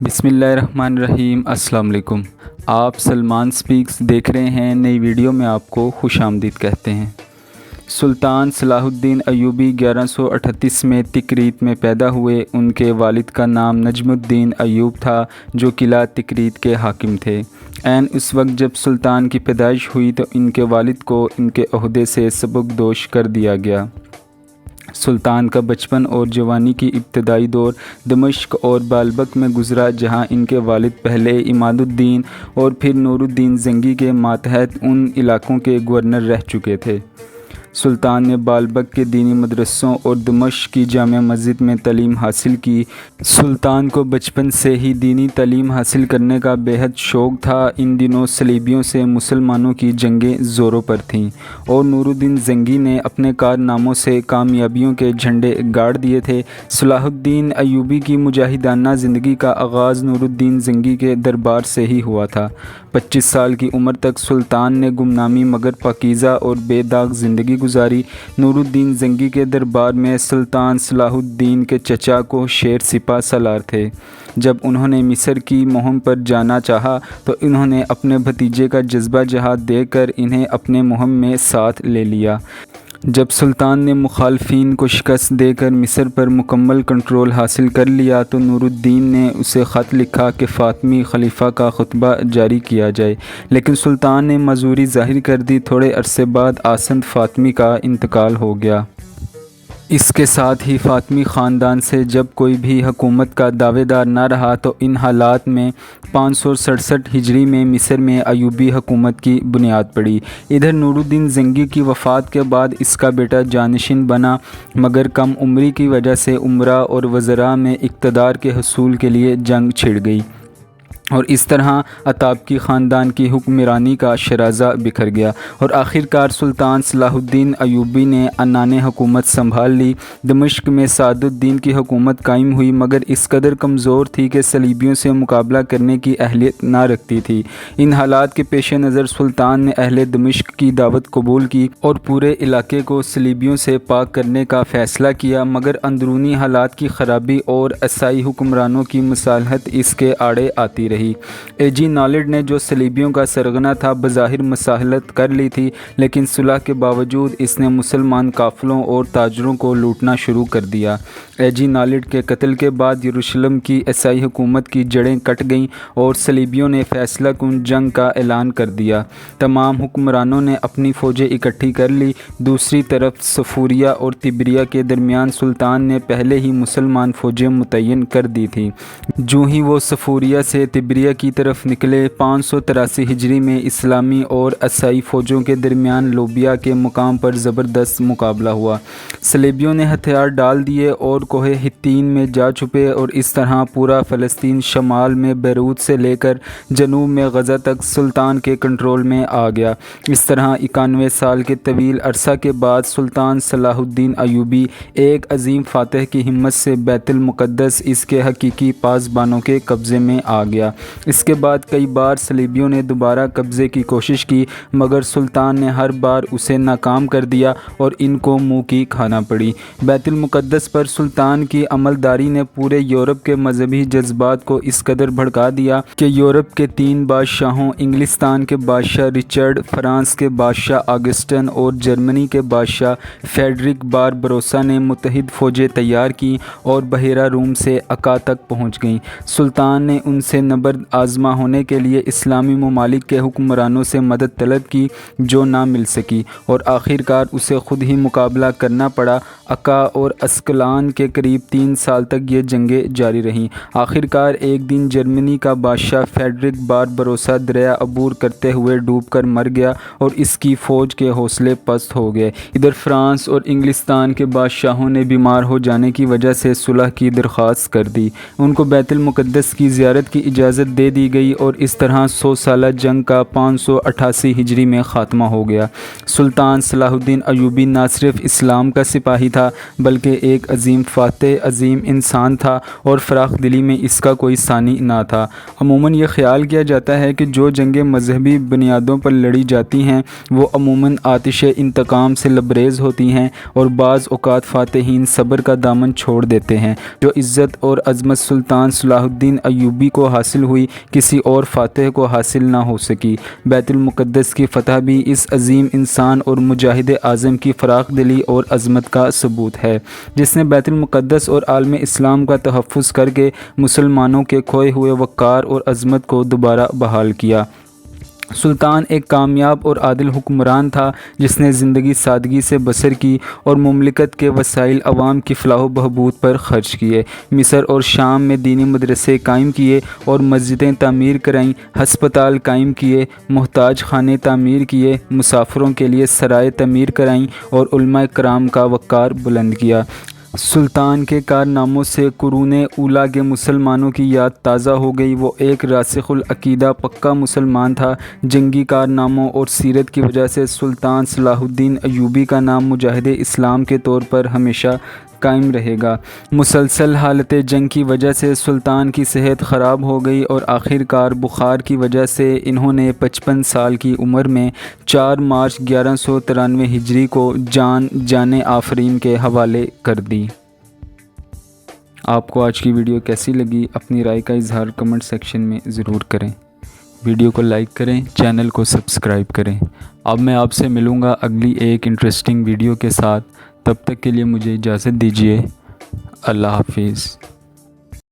بسم اللہ الرحمن الرحیم۔ السلام علیکم۔ آپ سلمان سپیکس دیکھ رہے ہیں۔ نئی ویڈیو میں آپ کو خوش آمدید کہتے ہیں۔ سلطان صلاح الدین ایوبی 1138 میں تکریت میں پیدا ہوئے۔ ان کے والد کا نام نجم الدین ایوب تھا جو قلعہ تکریت کے حاکم تھے۔ عین اس وقت جب سلطان کی پیدائش ہوئی تو ان کے والد کو ان کے عہدے سے سبکدوش کر دیا گیا۔ سلطان کا بچپن اور جوانی کی ابتدائی دور دمشق اور بالبک میں گزرا، جہاں ان کے والد پہلے عماد الدین اور پھر نور الدین زنگی کے ماتحت ان علاقوں کے گورنر رہ چکے تھے۔ سلطان نے بالبک کے دینی مدرسوں اور دمشق کی جامع مسجد میں تعلیم حاصل کی۔ سلطان کو بچپن سے ہی دینی تعلیم حاصل کرنے کا بے حد شوق تھا۔ ان دنوں صلیبیوں سے مسلمانوں کی جنگیں زوروں پر تھیں اور نور الدین زنگی نے اپنے کارناموں سے کامیابیوں کے جھنڈے گاڑ دیے تھے۔ صلاح الدین ایوبی کی مجاہدانہ زندگی کا آغاز نور الدین زنگی کے دربار سے ہی ہوا تھا۔ 25 سال کی عمر تک سلطان نے گمنامی مگر پاکیزہ اور بے داغ زندگی گزاری۔ نور الدین زنگی کے دربار میں سلطان صلاح الدین کے چچا کو شیر سپاہ سالار تھے۔ جب انہوں نے مصر کی مہم پر جانا چاہا تو انہوں نے اپنے بھتیجے کا جذبہ جہاد دیکھ کر انہیں اپنے مہم میں ساتھ لے لیا۔ جب سلطان نے مخالفین کو شکست دے کر مصر پر مکمل کنٹرول حاصل کر لیا تو نور الدین نے اسے خط لکھا کہ فاطمی خلیفہ کا خطبہ جاری کیا جائے، لیکن سلطان نے معذوری ظاہر کر دی۔ تھوڑے عرصے بعد آسند فاطمی کا انتقال ہو گیا۔ اس کے ساتھ ہی فاطمی خاندان سے جب کوئی بھی حکومت کا دعوے دار نہ رہا تو ان حالات میں 567 ہجری میں مصر میں ایوبی حکومت کی بنیاد پڑی۔ ادھر نور الدین زنگی کی وفات کے بعد اس کا بیٹا جانشین بنا، مگر کم عمری کی وجہ سے امراء اور وزراء میں اقتدار کے حصول کے لیے جنگ چھڑ گئی اور اس طرح اتابکی خاندان کی حکمرانی کا شیرازہ بکھر گیا اور آخرکار سلطان صلاح الدین ایوبی نے عنانِ حکومت سنبھال لی۔ دمشق میں سعد الدین کی حکومت قائم ہوئی، مگر اس قدر کمزور تھی کہ صلیبیوں سے مقابلہ کرنے کی اہلیت نہ رکھتی تھی۔ ان حالات کے پیش نظر سلطان نے اہل دمشق کی دعوت قبول کی اور پورے علاقے کو صلیبیوں سے پاک کرنے کا فیصلہ کیا، مگر اندرونی حالات کی خرابی اور عیسائی حکمرانوں کی مصالحت اس کے آڑے آتی رہی۔ ایجی نالڈ نے جو صلیبیوں کا سرغنہ تھا بظاہر مصالحت کر لی تھی، لیکن صلح کے باوجود اس نے مسلمان قافلوں اور تاجروں کو لوٹنا شروع کر دیا۔ ایجی نالڈ کے قتل کے بعد یروشلم کی عیسائی حکومت کی جڑیں کٹ گئیں اور صلیبیوں نے فیصلہ کن جنگ کا اعلان کر دیا۔ تمام حکمرانوں نے اپنی فوجیں اکٹھی کر لی۔ دوسری طرف صفوریہ اور تبریہ کے درمیان سلطان نے پہلے ہی مسلمان فوجیں متعین کر دی تھیں۔ جو ہی وہ صفوریہ سے تبریہ کی طرف نکلے، 583 ہجری میں اسلامی اور عیسائی فوجوں کے درمیان لوبیا کے مقام پر زبردست مقابلہ ہوا۔ صلیبیوں نے ہتھیار ڈال دیے اور کوہ حطین میں جا چھپے اور اس طرح پورا فلسطین شمال میں بیروت سے لے کر جنوب میں غزہ تک سلطان کے کنٹرول میں آ گیا۔ اس طرح 91 سال کے طویل عرصہ کے بعد سلطان صلاح الدین ایوبی ایک عظیم فاتح کی ہمت سے بیت المقدس اس کے حقیقی پاسبانوں کے قبضے میں آ گیا۔ اس کے بعد کئی بار صلیبیوں نے دوبارہ قبضے کی کوشش کی، مگر سلطان نے ہر بار اسے ناکام کر دیا اور ان کو منہ کی کھانا پڑی۔ بیت المقدس پر سلطان کی عملداری نے پورے یورپ کے مذہبی جذبات کو اس قدر بھڑکا دیا کہ یورپ کے 3 بادشاہوں، انگلستان کے بادشاہ رچرڈ، فرانس کے بادشاہ آگسٹن اور جرمنی کے بادشاہ فریڈرک باربروسا نے متحد فوجیں تیار کیں اور بحیرہ روم سے عکا تک پہنچ گئیں۔ سلطان نے ان سے نبرد آزما ہونے کے لیے اسلامی ممالک کے حکمرانوں سے مدد طلب کی، جو نہ مل سکی اور آخرکار اسے خود ہی مقابلہ کرنا پڑا۔ عکا اور اسکلان کے قریب 3 سال تک یہ جنگیں جاری رہیں۔ آخرکار ایک دن جرمنی کا بادشاہ فریڈرک باربروسا دریا عبور کرتے ہوئے ڈوب کر مر گیا اور اس کی فوج کے حوصلے پست ہو گئے۔ ادھر فرانس اور انگلستان کے بادشاہوں نے بیمار ہو جانے کی وجہ سے صلح کی درخواست کر دی۔ ان کو بیت المقدس کی زیارت کی اجازت اجازت دے دی گئی اور اس طرح 100 سالہ جنگ کا 588 ہجری میں خاتمہ ہو گیا۔ سلطان صلاح الدین ایوبی نہ صرف اسلام کا سپاہی تھا بلکہ ایک عظیم فاتح، عظیم انسان تھا اور فراخ دلی میں اس کا کوئی ثانی نہ تھا۔ عموماً یہ خیال کیا جاتا ہے کہ جو جنگیں مذہبی بنیادوں پر لڑی جاتی ہیں وہ عموماً آتش انتقام سے لبریز ہوتی ہیں اور بعض اوقات فاتحین صبر کا دامن چھوڑ دیتے ہیں۔ جو عزت اور عظمت سلطان صلاح الدین ایوبی کو حاصل ہوئی کسی اور فاتح کو حاصل نہ ہو سکی۔ بیت المقدس کی فتح بھی اس عظیم انسان اور مجاہد اعظم کی فراخ دلی اور عظمت کا ثبوت ہے، جس نے بیت المقدس اور عالم اسلام کا تحفظ کر کے مسلمانوں کے کھوئے ہوئے وقار اور عظمت کو دوبارہ بحال کیا۔ سلطان ایک کامیاب اور عادل حکمران تھا جس نے زندگی سادگی سے بسر کی اور مملکت کے وسائل عوام کی فلاح و بہبود پر خرچ کیے۔ مصر اور شام میں دینی مدرسے قائم کیے اور مسجدیں تعمیر کرائیں، ہسپتال قائم کیے، محتاج خانے تعمیر کیے، مسافروں کے لیے سرائے تعمیر کرائیں اور علماء کرام کا وقار بلند کیا۔ سلطان کے کارناموں سے قرون اولیٰ کے مسلمانوں کی یاد تازہ ہو گئی۔ وہ ایک راسخ العقیدہ پکا مسلمان تھا۔ جنگی کارناموں اور سیرت کی وجہ سے سلطان صلاح الدین ایوبی کا نام مجاہد اسلام کے طور پر ہمیشہ قائم رہے گا۔ مسلسل حالت جنگ کی وجہ سے سلطان کی صحت خراب ہو گئی اور آخر کار بخار کی وجہ سے انہوں نے 55 سال کی عمر میں 4 مارچ 1193 ہجری کو جان آفرین کے حوالے کر دی۔ آپ کو آج کی ویڈیو کیسی لگی؟ اپنی رائے کا اظہار کمنٹ سیکشن میں ضرور کریں۔ ویڈیو کو لائک کریں، چینل کو سبسکرائب کریں۔ اب میں آپ سے ملوں گا اگلی ایک انٹرسٹنگ ویڈیو کے ساتھ۔ تب تک کے لیے مجھے اجازت دیجیے۔ اللہ حافظ۔